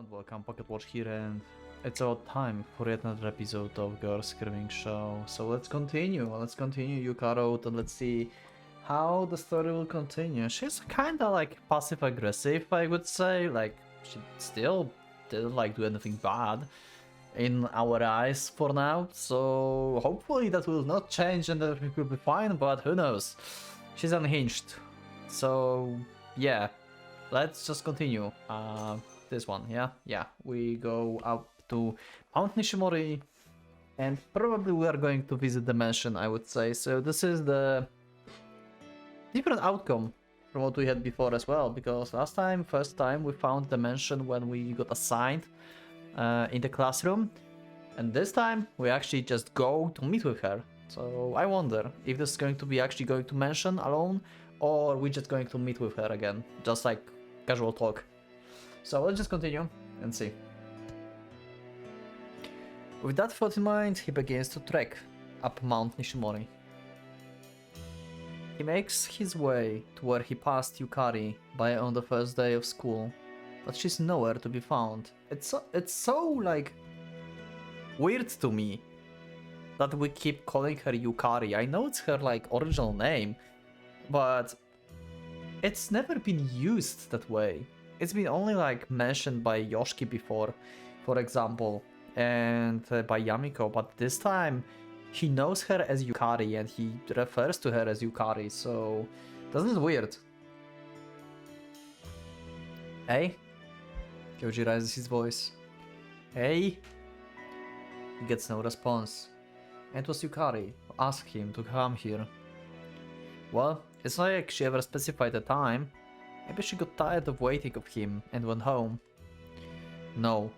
and welcome, Pocket Watch here, and it's about time for yet another episode of Gore Screaming Show. So let's continue Yukaro, and let's see how the story will continue. She's kinda like passive-aggressive, I would say, like she still didn't like do anything bad in our eyes for now, so hopefully that will not change and everything will be fine, but who knows. She's unhinged, so yeah, let's just continue. This one, yeah, we go up to Mount Nishimori, and probably we are going to visit the mansion, I would say. So this is the different outcome from what we had before as well, because first time we found the mansion when we got assigned in the classroom, and this time we actually just go to meet with her. So I wonder if this is going to be actually going to mansion alone, or we're just going to meet with her again, just like casual talk. So let's just continue and see. With that thought in mind, he begins to trek up Mount Nishimori. He makes his way to where he passed Yukari by on the first day of school, but she's nowhere to be found. It's so like weird to me that we keep calling her Yukari. I know it's her like original name, but it's never been used that way. It's been only like mentioned by Yoshiki before, for example, and by Yamiko, but this time he knows her as Yukari and he refers to her as Yukari, so doesn't it weird? Hey? Kyoji raises his voice. Hey? He gets no response. And it was Yukari who asked him to come here. Well, it's not like she ever specified a time. Maybe she got tired of waiting of him and went home. No,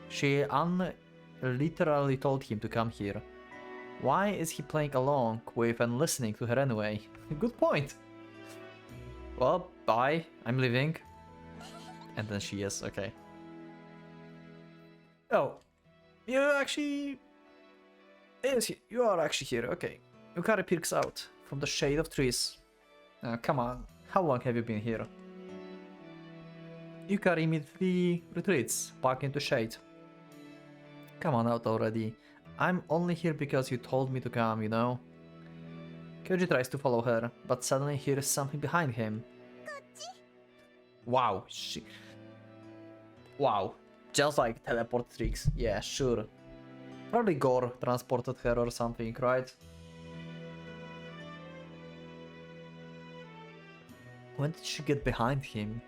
she literally told him to come here. Why is he playing along with and listening to her anyway? Good point. Well, bye, I'm leaving. And then she is, okay. Oh, you actually... Yes, you are actually here, okay. Yukari peeks out from the shade of trees. Come on, how long have you been here? Yukari immediately retreats back into shade. Come on out already. I'm only here because you told me to come, you know? Kyoji tries to follow her, but suddenly hears something behind him. Wow, wow, just like teleport tricks. Yeah, sure. Probably Gore transported her or something, right? When did she get behind him?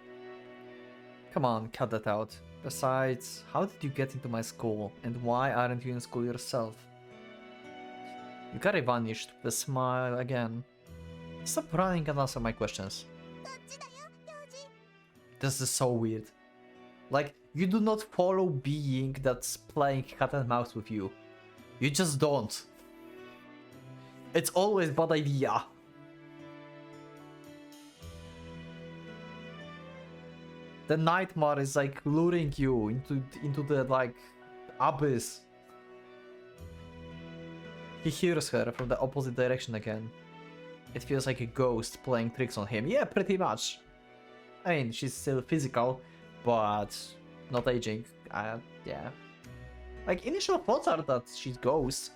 Come on, cut that out. Besides, how did you get into my school, and why aren't you in school yourself? Yukari vanished with a smile again. Stop running and answer my questions. This is so weird. Like, you do not follow being that's playing cat and mouse with you. You just don't. It's always bad idea. The nightmare is like luring you into the like abyss. He hears her from the opposite direction again. It feels like a ghost playing tricks on him. Yeah, pretty much. I mean, she's still physical, but not aging. Yeah. Like, initial thoughts are that she's ghost.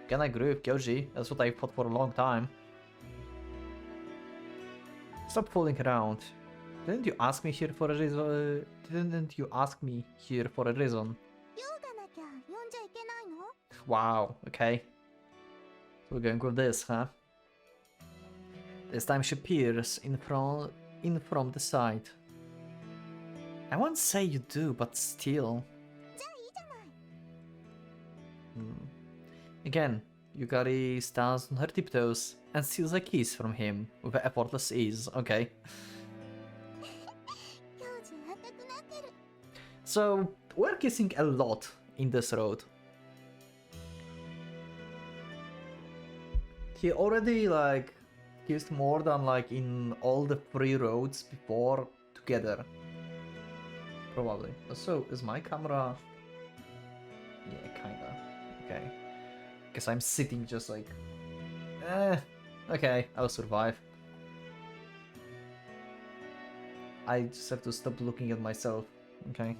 Can I agree with Kyoji? That's what I thought for a long time. Stop fooling around. Didn't you ask me here for a reason? Didn't you ask me here for a reason? Wow, okay. So we're going with this, huh? This time she peers in from the side. I won't say you do, but still. Again, Yukari stands on her tiptoes and steals a kiss from him with effortless ease. Okay. So, we're kissing a lot in this road. He already like kissed more than like in all the 3 roads before together. Probably. So, is my camera... Yeah, kinda. Okay. Guess I'm sitting just like... Okay, I'll survive. I just have to stop looking at myself. Okay.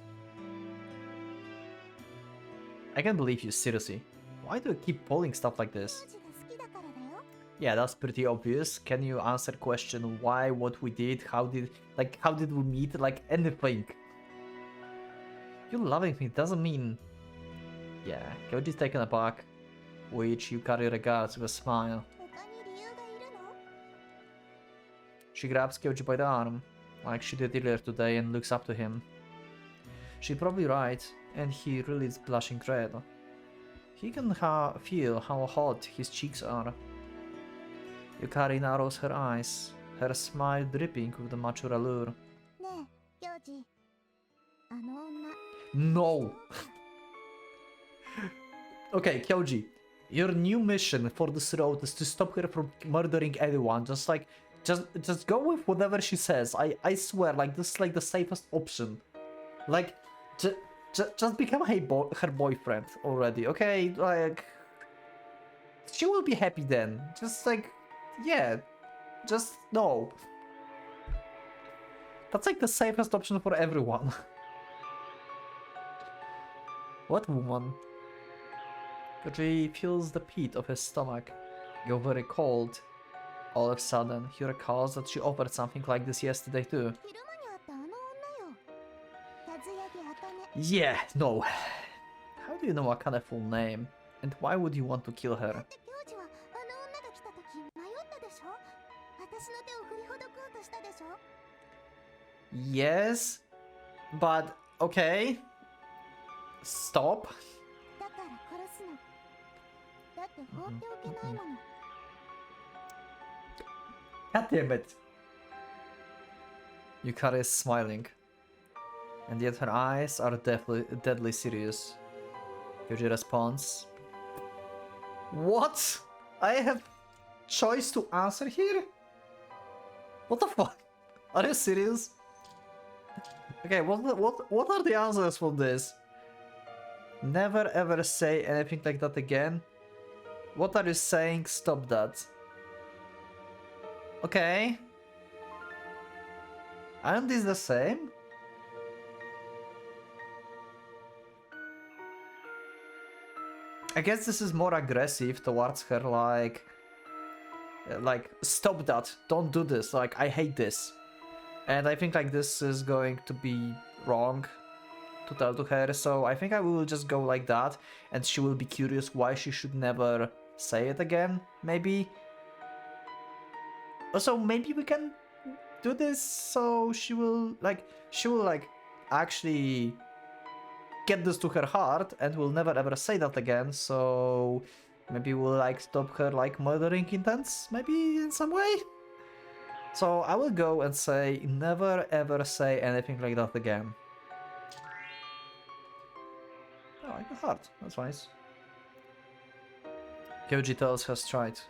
I can't believe you, seriously. Why do you keep pulling stuff like this? Yeah, that's pretty obvious. Can you answer question why, what we did, how did we meet, like anything? You loving me doesn't mean... Yeah, Kyoji's taken aback, which Yukari regards with a smile. She grabs Kyoji by the arm, like she did earlier today, and looks up to him. She's probably right, and he really is blushing red. He can feel how hot his cheeks are. Yukari narrows her eyes, her smile dripping with the mature allure. No! Okay, Kyoji, your new mission for this road is to stop her from murdering anyone. Just go with whatever she says. I swear, like, this is like the safest option. Like, just become her boyfriend already, okay? Like, she will be happy then. Just like, yeah, just no. That's like the safest option for everyone. What woman? Kyoji feels the pit of his stomach go very cold. All of a sudden, he recalls that she offered something like this yesterday too. Yeah, no. How do you know Akane's full name? And why would you want to kill her? Yes, but okay. Stop. God damn it. Yukari is smiling, and yet her eyes are deadly serious. Kyoji responds, "What? I have choice to answer here? What the fuck? Are you serious? Okay, what are the answers for this? Never ever say anything like that again? What are you saying? Stop that." Okay. Aren't these the same? I guess this is more aggressive towards her, like stop that, don't do this, like I hate this. And I think like this is going to be wrong to tell to her, so I think I will just go like that, and she will be curious why she should never say it again, maybe. Also, maybe we can do this so she will actually get this to her heart and will never ever say that again, so maybe we'll like stop her like murdering intents, maybe in some way. So I will go and say never ever say anything like that again. Oh, I got heart, that's nice. Kyoji tells her straight.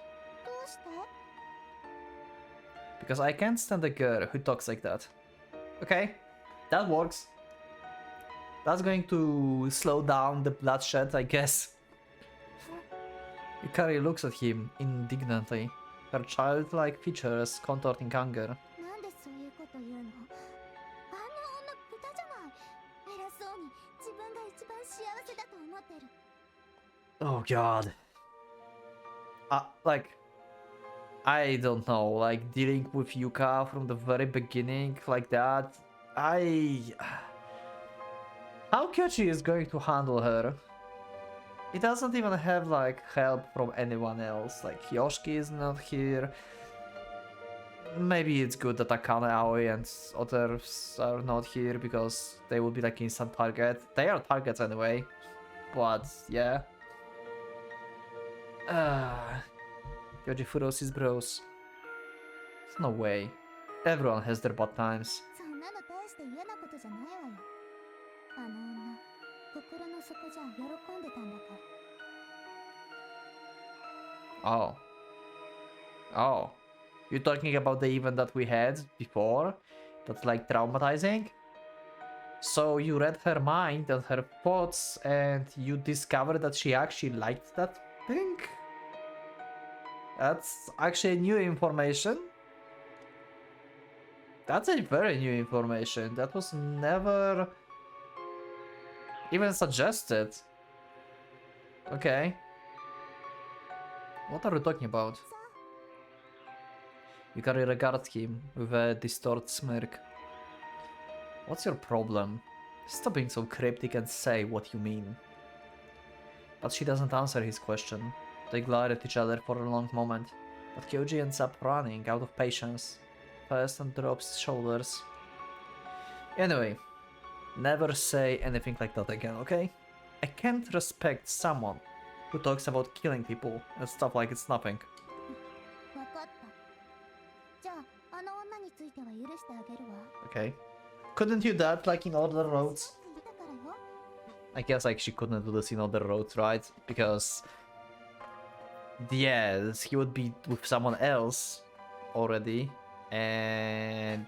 Because I can't stand a girl who talks like that. Okay, that works. That's going to slow down the bloodshed, I guess. Yukari looks at him indignantly, her childlike features contorting anger. Oh god. I don't know, like dealing with Yuka from the very beginning like that, how Kyoji is going to handle her? He doesn't even have like help from anyone else, like Yoshiki is not here. Maybe it's good that Akane, Aoi and others are not here because they will be like instant target. They are targets anyway, but yeah. Kyoji furrows his brows. There's no way. Everyone has their bad times. Oh. Oh. You're talking about the event that we had before? That's like traumatizing? So you read her mind and her thoughts and you discovered that she actually liked that thing? That's actually new information. That's a very new information. That was never even suggested. Okay. What are you talking about? Yukari regards him with a distorted smirk. What's your problem? Stop being so cryptic and say what you mean. But she doesn't answer his question. They glare at each other for a long moment, but Kyoji ends up running out of patience first and drops his shoulders. Anyway, never say anything like that again, okay? I can't respect someone who talks about killing people and stuff like it's nothing. Okay. Couldn't you that like in other roads? I guess like she couldn't do this in other roads, right? Because yes, he would be with someone else already, and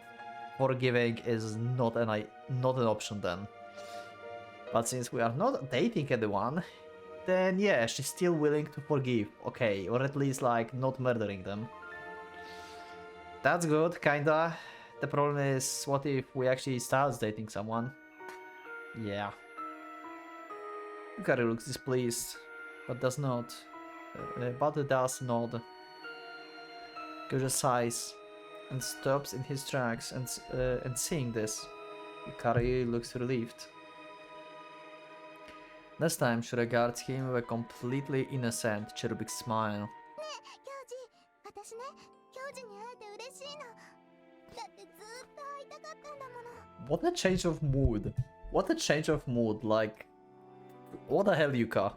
forgiving is not an option then. But since we are not dating anyone, then yeah, she's still willing to forgive, okay, or at least like not murdering them. That's good, kinda. The problem is, what if we actually start dating someone? Yeah. Yukari looks displeased, but does not. Does nod. Gojo sighs and stops in his tracks, and seeing this, Yukari looks relieved. This time she regards him with a completely innocent, cherubic smile. What a change of mood. What a change of mood, like... What the hell, Yuka?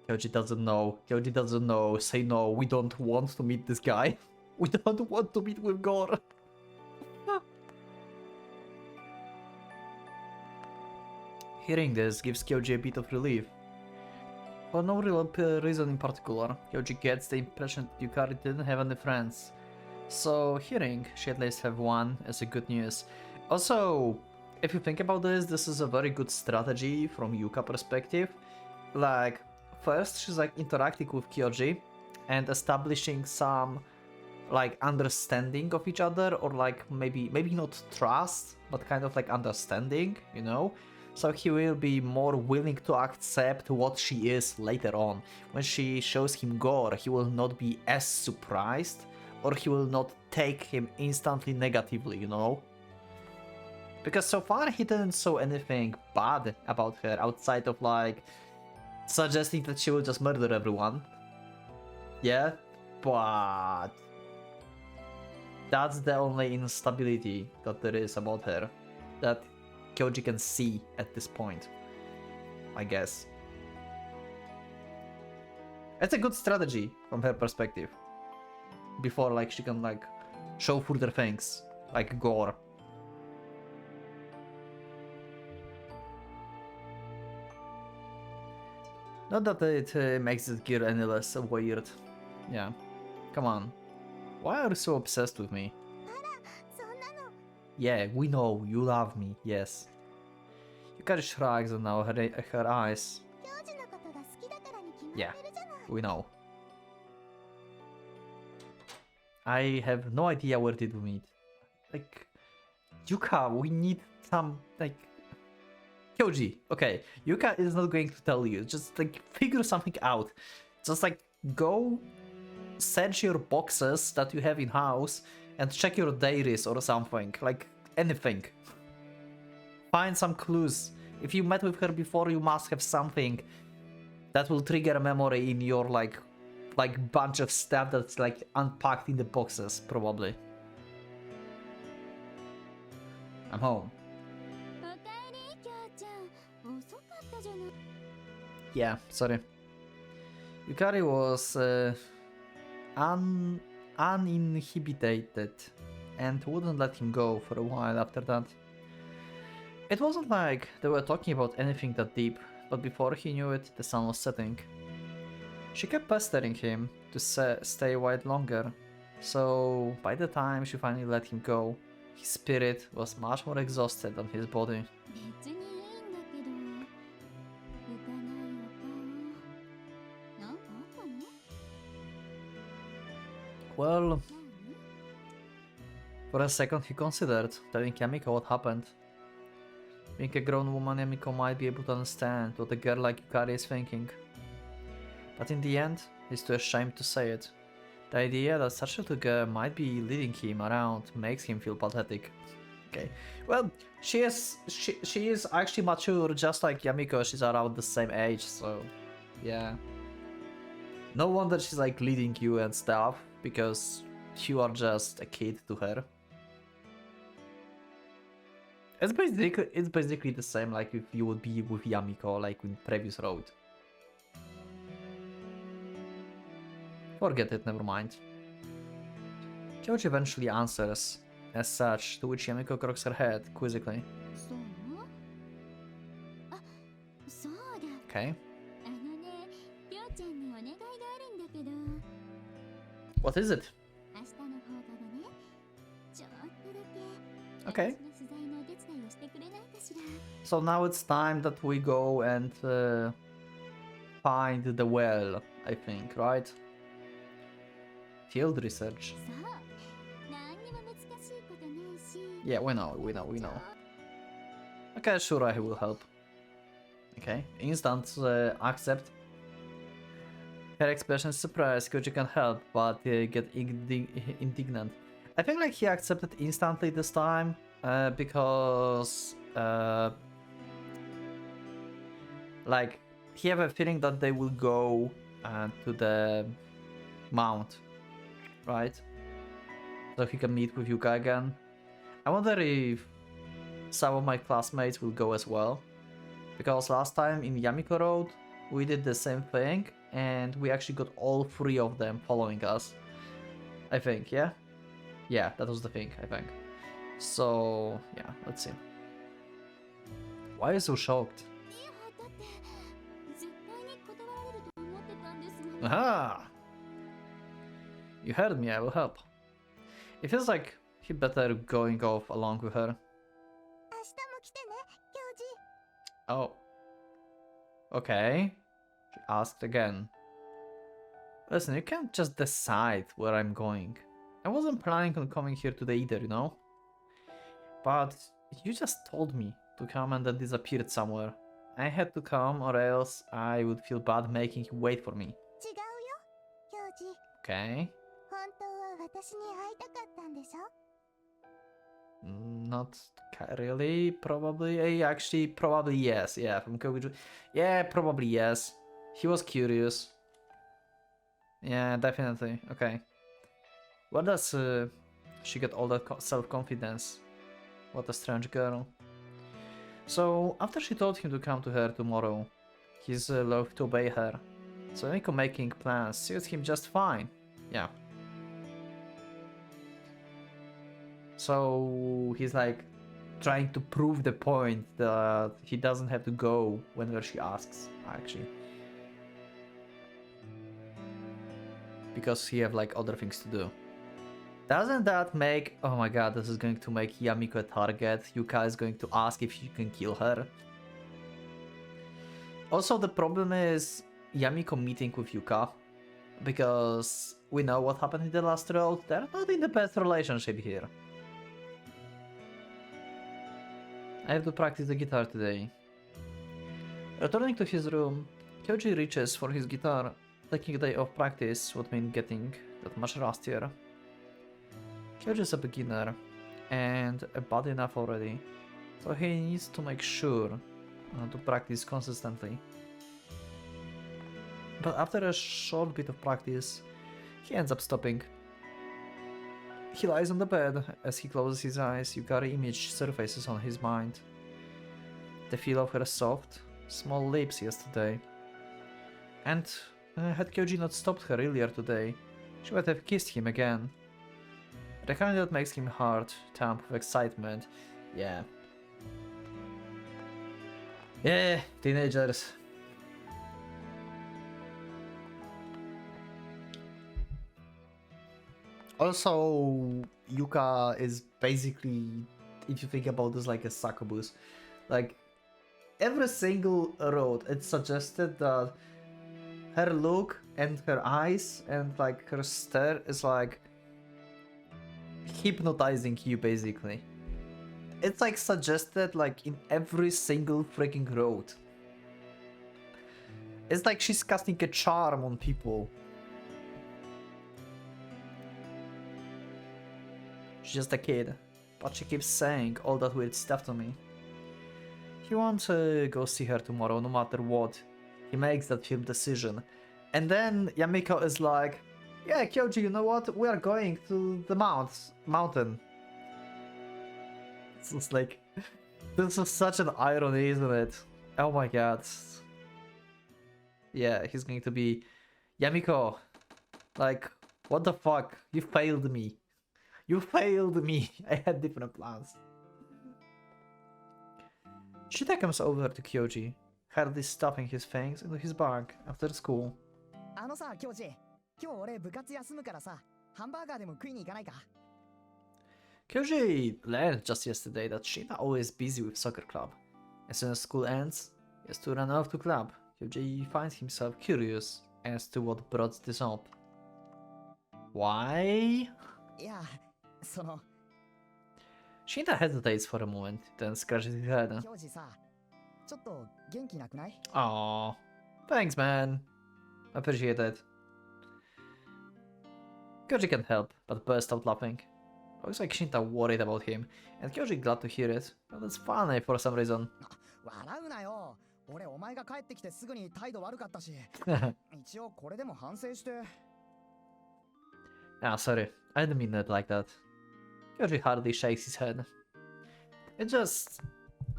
Kyoji doesn't know. Kyoji doesn't know. Say no, we don't want to meet this guy. We don't want to meet with Gore. Hearing this gives Kyoji a bit of relief. For no real reason in particular, Kyoji gets the impression that Yukari didn't have any friends. So hearing she at least have one is a good news. Also, if you think about this, this is a very good strategy from Yuka perspective. Like, first she's like interacting with Kyoji and establishing some like understanding of each other, or like maybe not trust, but kind of like understanding, you know? So he will be more willing to accept what she is later on. When she shows him Gore, he will not be as surprised, or he will not take him instantly negatively, you know? Because so far he didn't show anything bad about her outside of like suggesting that she will just murder everyone. Yeah, but that's the only instability that there is about her that Kyoji can see at this point, I guess. It's a good strategy from her perspective. Before like she can like show further things, like Gore. Not that it makes it gear any less weird. Yeah, come on. Why are you so obsessed with me? Yeah, we know, you love me, yes. Yukari shrugs and now her eyes. Yeah, we know. I have no idea where did we meet. Like, Yuka, we need some, like... Kyoji, okay, Yuka is not going to tell you, just like figure something out. Just like go search your boxes that you have in house and check your diaries or something, like anything. Find some clues. If you met with her before, you must have something that will trigger a memory in your like bunch of stuff that's like unpacked in the boxes, probably. I'm home. Yeah, sorry. Yukari was uninhibited and wouldn't let him go for a while after that. It wasn't like they were talking about anything that deep, but before he knew it, the sun was setting. She kept pestering him to stay a while longer, so by the time she finally let him go, his spirit was much more exhausted than his body. Well, For a second, he considered telling Yamiko what happened. Being a grown woman, Yamiko might be able to understand what a girl like Yukari is thinking. But in the end, he's too ashamed to say it. The idea that such a little girl might be leading him around makes him feel pathetic. Okay, well, she is actually mature, just like Yamiko. She's around the same age, so yeah. No wonder she's like leading you and stuff, because you are just a kid to her. It's basically the same like if you would be with Yamiko, like in previous road. Forget it, never mind. Kyoji eventually answers as such, to which Yamiko cocks her head quizzically. Okay. What is it? Okay. So now it's time that we go and find the well, I think, right? Field research. Yeah, we know. Okay, sure, I will help. Okay, instant accept. Her expression is surprised, Koji can help, but get indignant. I think like he accepted instantly this time, because like he have a feeling that they will go to the mount, right? So he can meet with Yuka again. I wonder if some of my classmates will go as well, because last time in Yamiko Road we did the same thing and we actually got all three of them following us. I think, yeah? Yeah, that was the thing, I think. So, yeah, let's see. Why are you so shocked? Aha! You heard me, I will help. It feels like he better going off along with her. Oh. Okay. She asked again. Listen, you can't just decide where I'm going. I wasn't planning on coming here today either, you know? But you just told me to come and then disappeared somewhere. I had to come or else I would feel bad making you wait for me. Okay. Not really, probably. Actually, probably yes. Yeah, from Koguju. Yeah, probably yes. He was curious. Yeah, definitely. Okay. Where does she get all that self-confidence? What a strange girl. So, after she told him to come to her tomorrow, he's loath to obey her. So Nico making plans suits him just fine. Yeah. So he's like trying to prove the point that he doesn't have to go whenever she asks, actually. Because he have like other things to do. Doesn't that make... Oh my god, this is going to make Yamiko a target. Yuka is going to ask if you can kill her. Also, the problem is Yamiko meeting with Yuka. Because we know what happened in the last road. They're not in the best relationship here. I have to practice the guitar today. Returning to his room, Kyoji reaches for his guitar. Taking a day of practice would mean getting that much rustier. Kyoji is a beginner and bad enough already, so he needs to make sure to practice consistently. But after a short bit of practice, he ends up stopping. He lies on the bed. As he closes his eyes, Yukari image surfaces on his mind. The feel of her soft, small lips yesterday. And had Kyoji not stopped her earlier today, she would have kissed him again. The kind that makes him heart thump with excitement. Yeah. Yeah, teenagers. Also, Yuka is basically, if you think about this, like a succubus. Like, every single road, it suggested that her look and her eyes and like her stare is like hypnotizing you basically. It's like suggested like in every single freaking road. It's like she's casting a charm on people. She's just a kid, but she keeps saying all that weird stuff to me. He wants to go see her tomorrow no matter what. He makes that firm decision. And then Yamiko is like, yeah, Kyoji, you know what? We are going to the mountain. It's just like, this is such an irony, isn't it? Oh my god. Yeah, he's going to be Yamiko. Like, what the fuck? You failed me. You failed me. I had different plans. Shita comes over to Kyoji, hardly stuffing his fangs into his bag after school. Kyoji learned just yesterday that Shita always busy with soccer club. As soon as school ends, he has to run off to club. Kyoji finds himself curious as to what brought this up. Why? Yeah, Shinta hesitates for a moment, then scratches his head. Aww. Thanks, man. Appreciate it. Kyoji can't help but burst out laughing. Looks like Shinta worried about him, and Kyoji glad to hear it, but it's funny for some reason. Ah, sorry, I didn't mean it like that. Kyoji hardly shakes his head.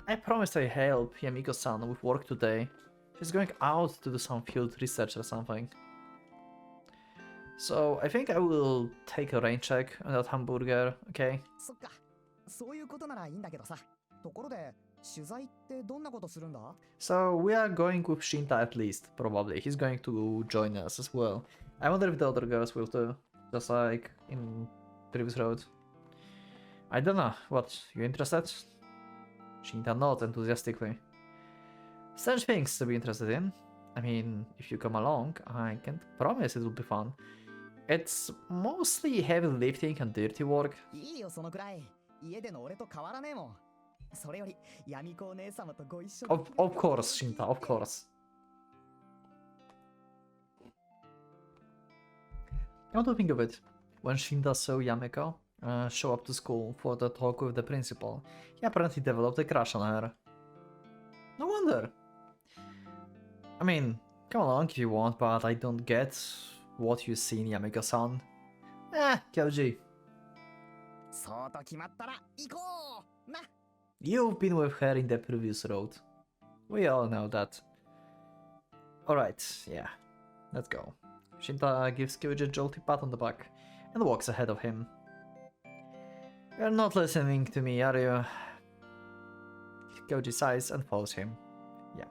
I promised I help Yamiko-san with work today. She's going out to do some field research or something. So I think I will take a rain check on that hamburger, okay? So we are going with Shinta at least, probably. He's going to join us as well. I wonder if the other girls will too, just like in previous road. I don't know. What, you interested? Shinta nods enthusiastically. Strange things to be interested in. I mean, if you come along, I can't promise it will be fun. It's mostly heavy lifting and dirty work. Of course, Shinta, of course. Come to think of it, when Shinta saw Yamiko show up to school for the talk with the principal, he apparently developed a crush on her. No wonder. I mean, come along if you want, but I don't get what you see in Yamiko-san. Kyoji. You've been with her in the previous road. We all know that. Alright, yeah, let's go. Shinta gives Kyoji a jolty pat on the back and walks ahead of him. You're not listening to me, are you? Kyoji sighs and follows him. Yeah.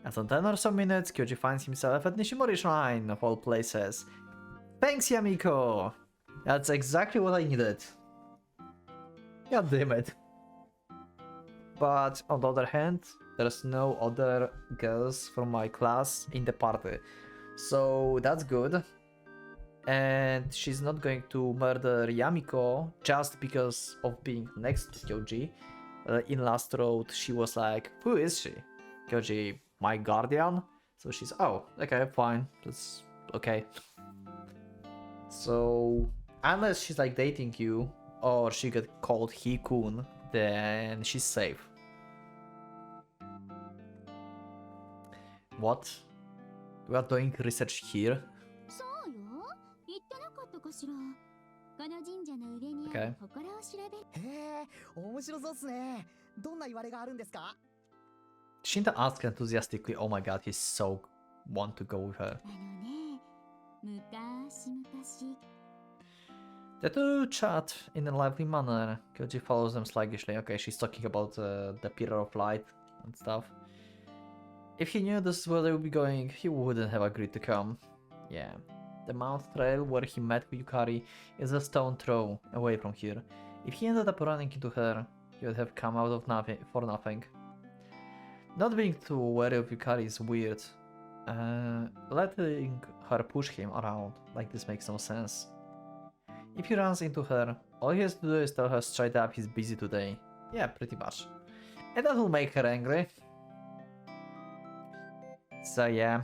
After 10 or so minutes, Kyoji finds himself at Nishimori Shrine, of all places. Thanks, Yamiko! That's exactly what I needed. God damn it. But on the other hand, there's no other girls from my class in the party. So that's good. And she's not going to murder Yamiko just because of being next to Kyoji. In last road, she was like, who is she? Kyoji, my guardian? So she's, oh, okay, fine, that's okay. So, unless she's like dating you, or she got called Hikun, then she's safe. What? We are doing research here? Okay. Shinta asks enthusiastically, oh my god, he's so want to go with her. The two chat in a lively manner. Kyoji follows them sluggishly. Okay, she's talking about the Pillar of Light and stuff. If he knew this is where they would be going, he wouldn't have agreed to come. Yeah. The Mount Trail where he met Yukari is a stone throw away from here. If he ended up running into her, he would have come out of nothing for nothing. Not being too wary of Yukari is weird. Letting her push him around like this makes no sense. If he runs into her, all he has to do is tell her straight up he's busy today. Yeah, pretty much. And that will make her angry. So yeah.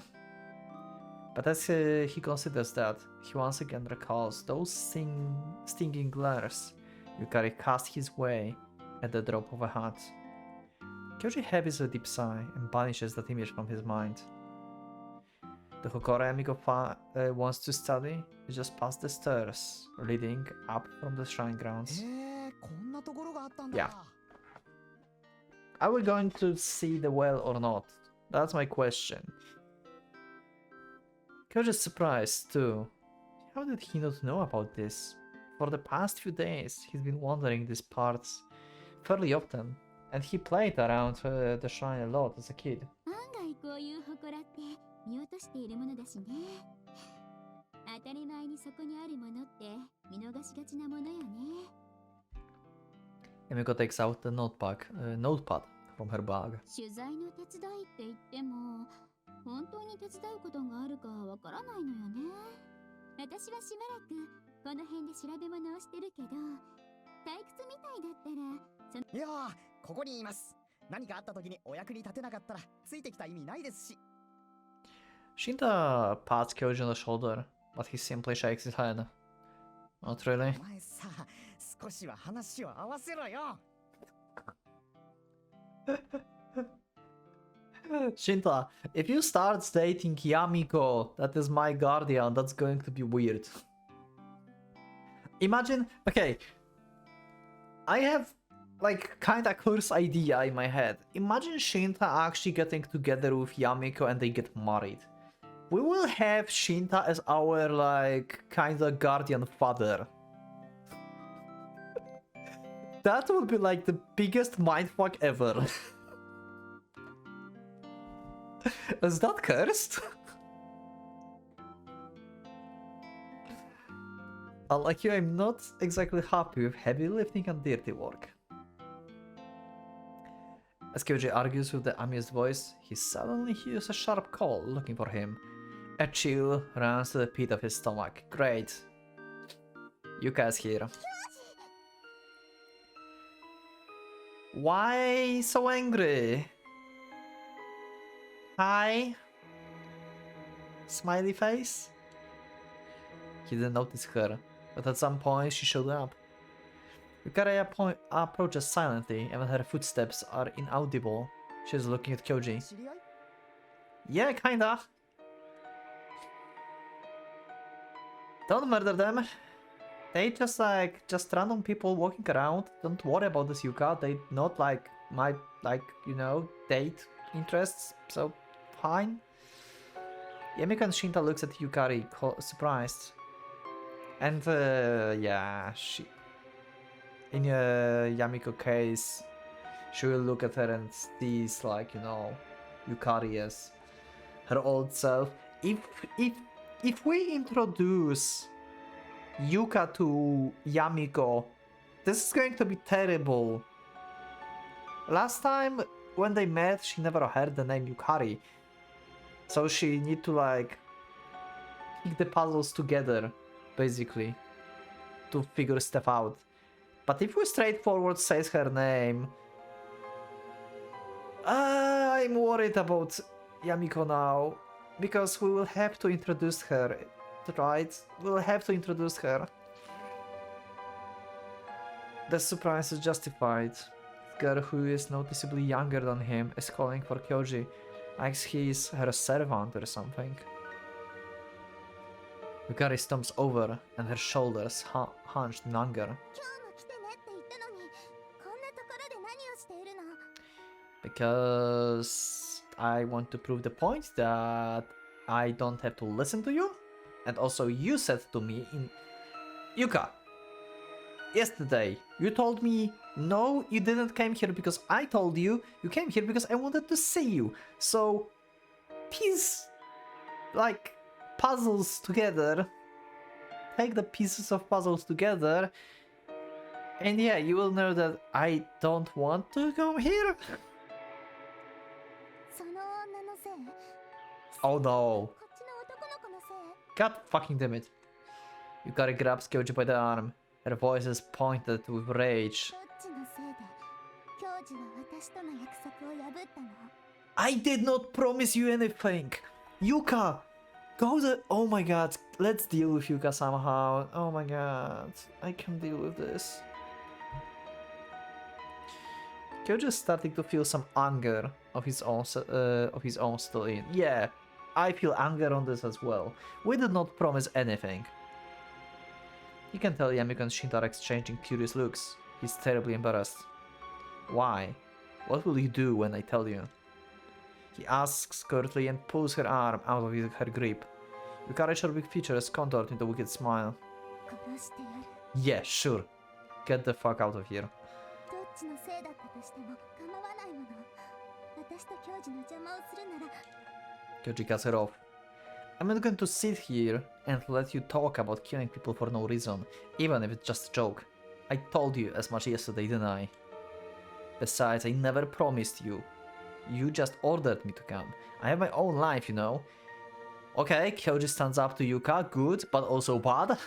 But as he considers that, he once again recalls those stinging glares Yukari cast his way at the drop of a hat. Kyoji heaves a deep sigh and banishes that image from his mind. The Hokora Amigo wants to study is just past the stairs leading up from the shrine grounds. Yeah. Are we going to see the well or not? That's my question. Kyoji's surprised too. How did he not know about this? For the past few days, he's been wandering these parts fairly often, and he played around the shrine a lot as a kid. Emiko takes out the notepad from her bag. 本当に手伝うことがあるかわからないのよね。私はしばらくこの辺で調べ物をしてるけど、退屈みたいだったら。いやー、ここにいます。何かあった時にお役に立てなかったらついてきた意味ないですし。Shinta pats Kyoji on the shoulder, but he simply shakes his head. Not really. お前さ、少しは話を合わせろよ。Shinta, if you start dating Yamiko, that is my guardian, that's going to be weird. Imagine, okay, I have like kinda course idea in my head. Imagine Shinta actually getting together with Yamiko and they get married. We will have Shinta as our like kinda guardian father. That would be like the biggest mindfuck ever. Is that cursed? Unlike you, I'm not exactly happy with heavy lifting and dirty work. As Kyoji argues with the amused voice, he suddenly hears a sharp call looking for him. A chill runs to the pit of his stomach. Great. Yuka is here. Why so angry? Hi? Smiley face? He didn't notice her, but at some point she showed up. Yukari approaches silently, and when her footsteps are inaudible, she's looking at Kyoji. Yeah, kinda. Don't murder them. They just random people walking around. Don't worry about this, Yuka. They not like my you know, date interests, so fine. Yamiko and Shinta looks at Yukari, surprised. And yeah, in Yamiko case, she will look at her and sees like, you know, Yukari as her old self. If we introduce Yuka to Yamiko, this is going to be terrible. Last time when they met, she never heard the name Yukari, so she need to like pick the puzzles together, basically, to figure stuff out. But if we straightforward says her name, I'm worried about Yamiko now, because we will have to introduce her, right? We'll have to introduce her. The surprise is justified. The girl who is noticeably younger than him is calling for Kyoji, like he's her servant or something. Yukari stumps over and her shoulders hunched in anger. Because I want to prove the point that I don't have to listen to you. And also you said to me in... Yuka, yesterday you told me no, you didn't came here because I told you. You came here because I wanted to see you. So piece like puzzles together. Take the pieces of puzzles together. And yeah, you will know that I don't want to come here. Oh no. God fucking damn it. Yukari grabs Kyoji by the arm. Her voice is pointed with rage. どっちのせいで教授は私との約束を破ったの？ I did not promise you anything! Yuka! Go the... Oh my god, let's deal with Yuka somehow. Oh my god, I can deal with this. Kyoji is starting to feel some anger of his own still in. Yeah, I feel anger on this as well. We did not promise anything. You can tell Yamiko and Shinta are exchanging curious looks. He's terribly embarrassed. Why? What will you do when I tell you? He asks curtly and pulls her arm out of her grip. Yukari's big features contoured into a wicked smile. 殺してやる。 Yeah, sure. Get the fuck out of here. どっちのせいだったとしても構わないもの。私と教授の邪魔をするなら。 Kyoji cuts her off. I'm not going to sit here and let you talk about killing people for no reason, even if it's just a joke. I told you as much yesterday, didn't I? Besides, I never promised you. You just ordered me to come. I have my own life, you know. Okay, Kyoji stands up to Yuka, good, but also bad.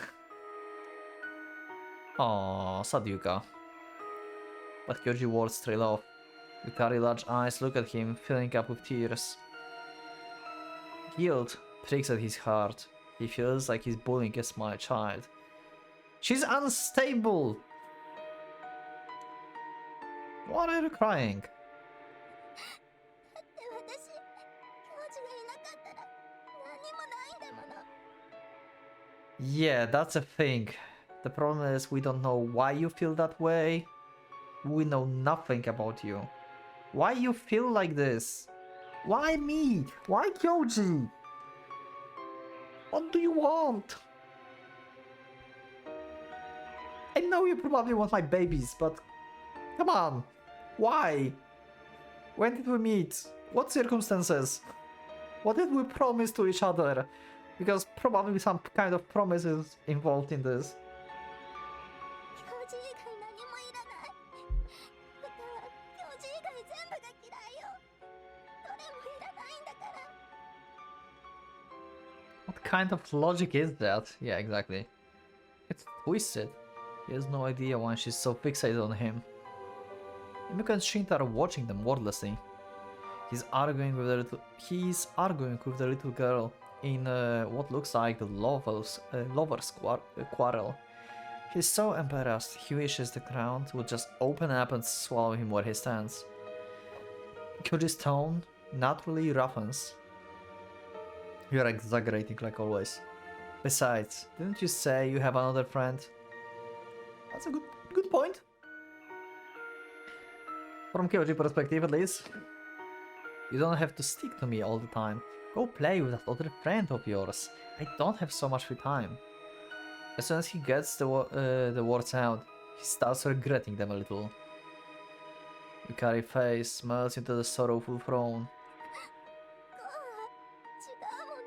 Aww, sad Yuka. But Kyoji words trail off. Yukari's large eyes look at him, filling up with tears. Guilt pricks at his heart. He feels like he's bullying a small child. She's unstable! Why are you crying? だって私、教授がいなかったら何もないんだもの。 Yeah, that's a thing. The problem is we don't know why you feel that way. We know nothing about you. Why you feel like this? Why me? Why Kyoji? What do you want? I know you probably want my babies, but come on. Why? When did we meet? What circumstances? What did we promise to each other? Because probably some kind of promises involved in this. 教授以外何もいらない。歌は教授以外全部が嫌いよ。どれもいらないんだから。 What kind of logic is that? Yeah, exactly. It's twisted. He has no idea why she's so fixated on him. Yumiko and Shinta are watching them wordlessly. He's arguing with the little girl in what looks like the lovers quarrel. He's so embarrassed, he wishes the ground would just open up and swallow him where he stands. Kyoji's tone naturally roughens. You're exaggerating like always. Besides, didn't you say you have another friend? That's a good point. From Kyoji perspective at least. You don't have to stick to me all the time. Go play with that other friend of yours. I don't have so much free time. As soon as he gets the words out, he starts regretting them a little. Yukari's face melts into the sorrowful frown. 違うもの。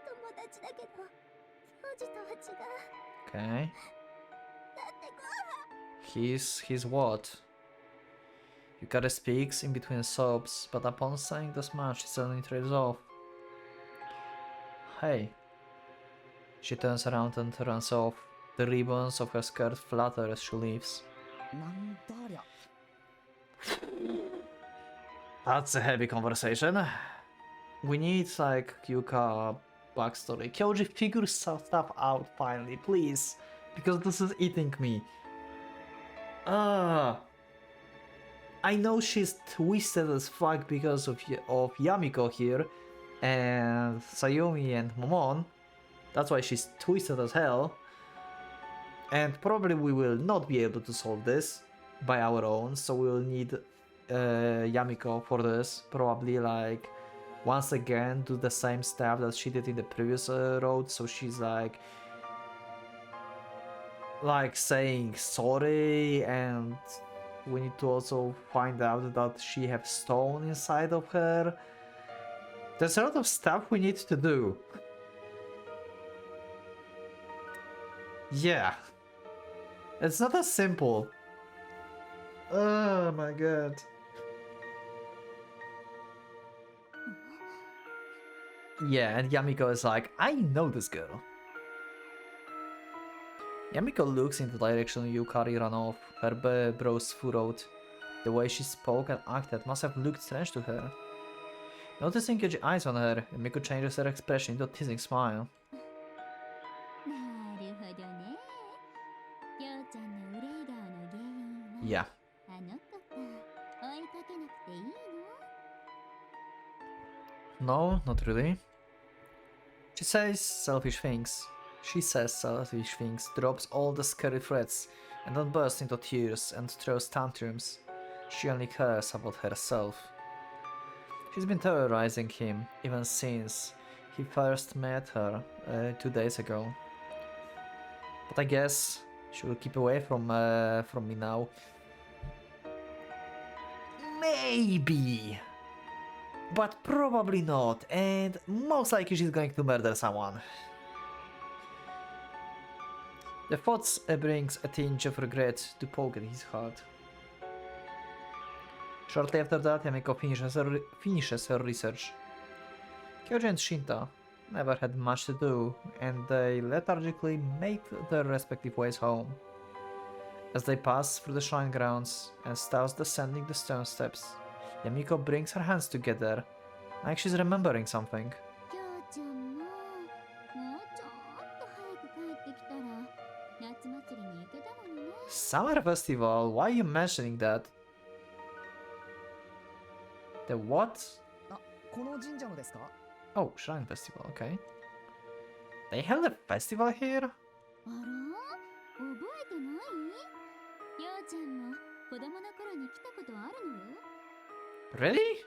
友達だけど、教授とは違う。 Okay. だってゴー He's what? Yukari speaks in between sobs, but upon saying this much, she suddenly trails off. Hey. She turns around and runs off. The ribbons of her skirt flutter as she leaves. That's a heavy conversation. We need, like, Yuka backstory. Kyoji, figure stuff out finally, please. Because this is eating me. I know she's twisted as fuck because of Yamiko here, and Sayumi and Momon. That's why she's twisted as hell. And probably we will not be able to solve this by our own, so we will need Yamiko for this. Probably, like, once again do the same stuff that she did in the previous road, so she's like saying sorry, and we need to also find out that she has stone inside of her. There's a lot of stuff we need to do. Yeah. It's not as simple. Oh my god. Yeah, and Yamiko is like, I know this girl. Yamiko looks in the direction Yukari ran off, her brows furrowed. The way she spoke and acted must have looked strange to her. Noticing Yuji's eyes on her, Yamiko changes her expression into a teasing smile. なるほどね。きょうちゃんの憂い顔の原因は Yeah. あの子か。追いかけなくていいの？ No, not really. She says selfish things. She says selfish things, drops all the scary threats, and then bursts into tears and throws tantrums. She only cares about herself. She's been terrorizing him even since he first met her 2 days ago. But I guess she will keep away from me now. Maybe! But probably not, and most likely she's going to murder someone. The thought brings a tinge of regret to poke at his heart. Shortly after that, Yamiko finishes her research. Kyoji and Shinta never had much to do, and they lethargically make their respective ways home. As they pass through the shrine grounds and starts descending the stone steps, Yamiko brings her hands together, like she's remembering something. きょうちゃんも、もうちょっと早く帰ってきたら、夏祭りに行けたのにね。 Summer Festival? Why are you mentioning that? The what? この神社のですか？ Oh, Shrine Festival, okay. They held a festival here? あら？覚えてない？きょうちゃんも子供の頃に来たことあるのよ。 Really?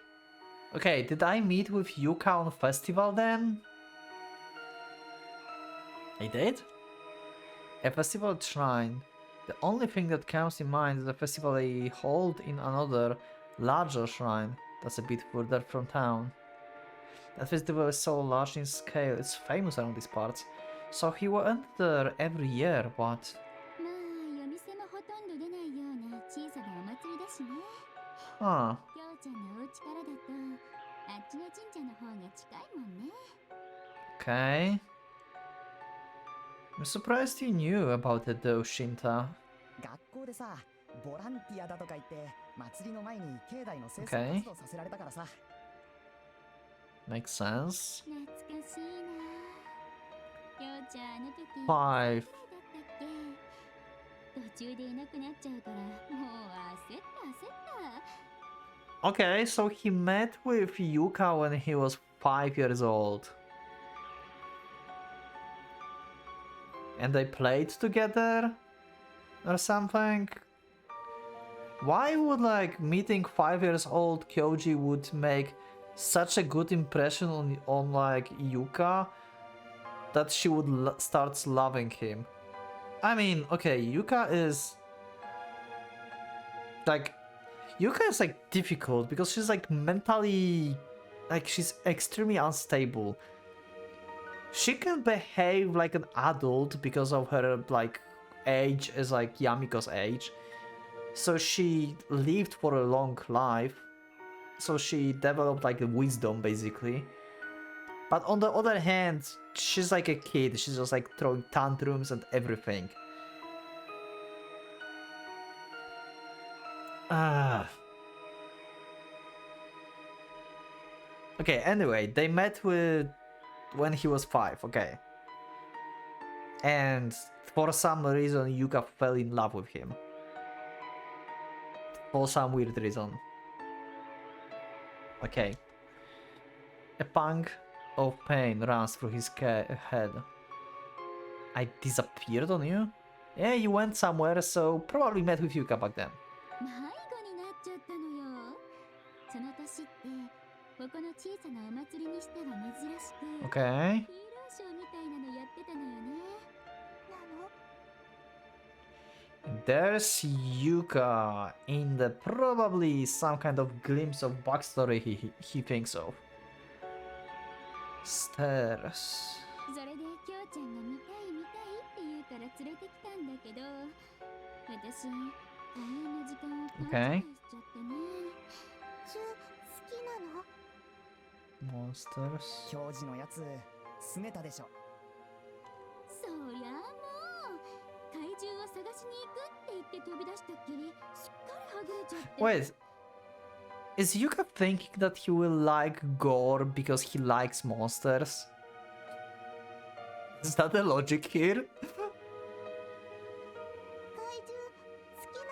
Okay, did I meet with Yuka on festival then? I did? A festival at shrine. The only thing that comes in mind is a festival they hold in another, larger shrine that's a bit further from town. That festival is so large in scale, it's famous around these parts. So he went there every year, but... まあ、夜店もほとんど出ないような小さなお祭りだしね。 Huh. きょうちゃんのお家からだと、あっちの神社の方が近いもんね。 Okay. I'm surprised you knew about it though, Shinta. 学校でさ、ボランティアだとか言って祭りの前に境内の清掃活動させられたからさ。Makes sense. 懐かしいな。きょうちゃんあの時、 5. だったっけ？途中でいなくなっちゃうから、もう焦った。 Okay, so he met with Yuka when he was 5 years old. And they played together? Or something? Why would like meeting 5 years old Kyoji would make such a good impression on like Yuka that she would start loving him? I mean, okay, Yuka is like difficult because she's like mentally, like she's extremely unstable. She can behave like an adult because of her like age is like Yamiko's age. So she lived for a long life. So she developed like a wisdom basically. But on the other hand, she's like a kid. She's just like throwing tantrums and everything. Okay, anyway, they met when he was 5, okay. And for some reason, Yuka fell in love with him. For some weird reason. Okay. A pang of pain runs through his head. I disappeared on you? Yeah, you went somewhere, so probably met with Yuka back then. 迷子になっちゃったのよ。その年ってここの小さなお祭りにしては珍しく、 Okay. ヒーローショーみたいなのやってたのよね。There's Yuka in the probably some kind of glimpse of backstory he thinks of. Stairs. それできょうちゃんが見たいって言うから連れてきたんだけど、私開演の時間を勘違いしちゃってね。好きなの？ Monsters. 教授のやつ、すねたでしょ。そりゃあもう、飛び出したっきりすっかりはぐれちゃって。 Wait, is Yuka thinking that he will like Gore because he likes monsters? Is that the logic here? 怪獣好きな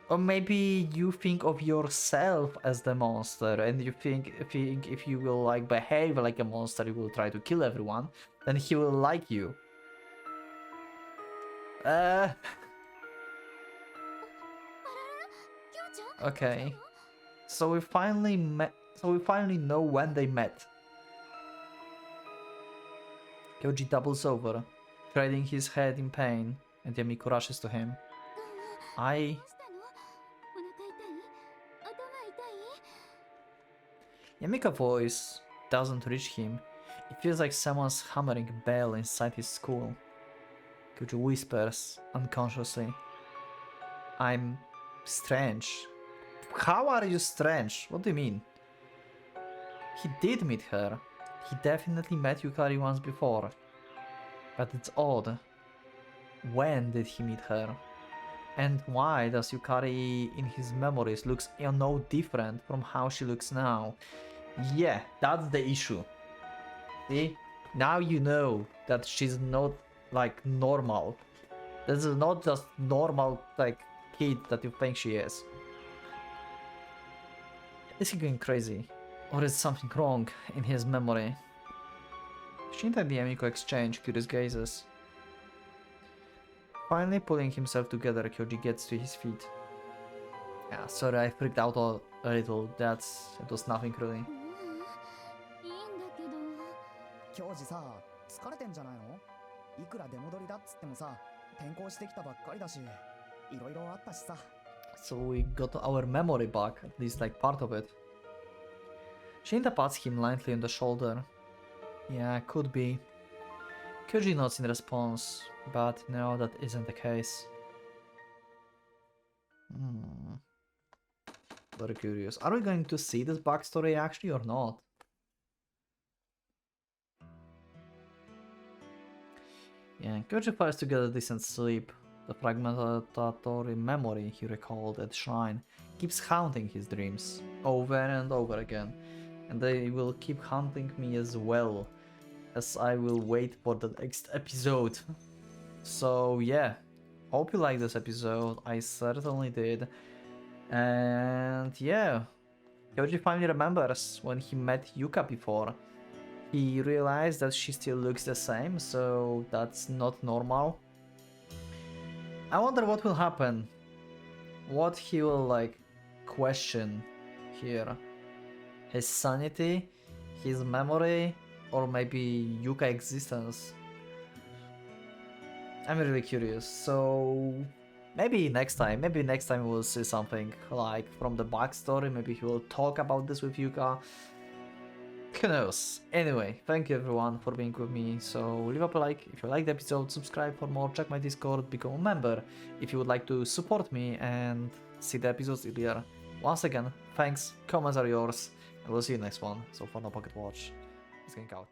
の？ Or maybe you think of yourself as the monster and you think if you will like behave like a monster, you will try to kill everyone, then he will like you. Okay. So we finally met. So we finally know when they met. Kyoji doubles over, treading his head in pain, and Yamiko rushes to him. I... どうしたの？お腹痛い？頭痛い？ Yamika's voice doesn't reach him. It feels like someone's hammering a bell inside his skull. Kyoji whispers unconsciously. I'm strange. How are you strange? What do you mean? He did meet her. He definitely met Yukari once before. But it's odd. When did he meet her? And why does Yukari in his memories looks no different from how she looks now? Yeah, that's the issue. See? Now you know that she's not like normal. This is not just normal like kid that you think she is. Is he going crazy? Or is something wrong in his memory? Shinta and Yamiko exchange curious gazes. Finally pulling himself together, Kyoji gets to his feet. Yeah, sorry, I freaked out a little. It was nothing really. いいんだけど。教授さ、疲れてんじゃないの？いくら出戻りだっつってもさ、転校してきたばっかりだし、いろいろあったしさ。So we got our memory back, at least like part of it. Shinta pats him lightly on the shoulder. Yeah, could be. Kyoji nods in response, but no, that isn't the case. Very curious. Are we going to see this backstory actually or not? Yeah, Kyoji fails to get a decent sleep. The fragmentatory memory he recalled at Shrine keeps haunting his dreams over and over again, and they will keep haunting me as well, as I will wait for the next episode. So yeah, hope you liked this episode. I certainly did. And yeah, Kyoji finally remembers when he met Yuka before. He realized that she still looks the same, so that's not normal. I wonder what will happen. What he will like question here. His sanity, his memory, or maybe Yuka existence. I'm really curious. So maybe next time we'll see something like from the backstory. Maybe he will talk about this with Yuka. Who knows? Anyway, thank you everyone for being with me. So leave up a like if you liked the episode, subscribe for more, check my Discord, become a member if you would like to support me and see the episodes earlier. Once again, thanks, comments are yours, and we'll see you next one. So for now, Pocket Watch, it's going out.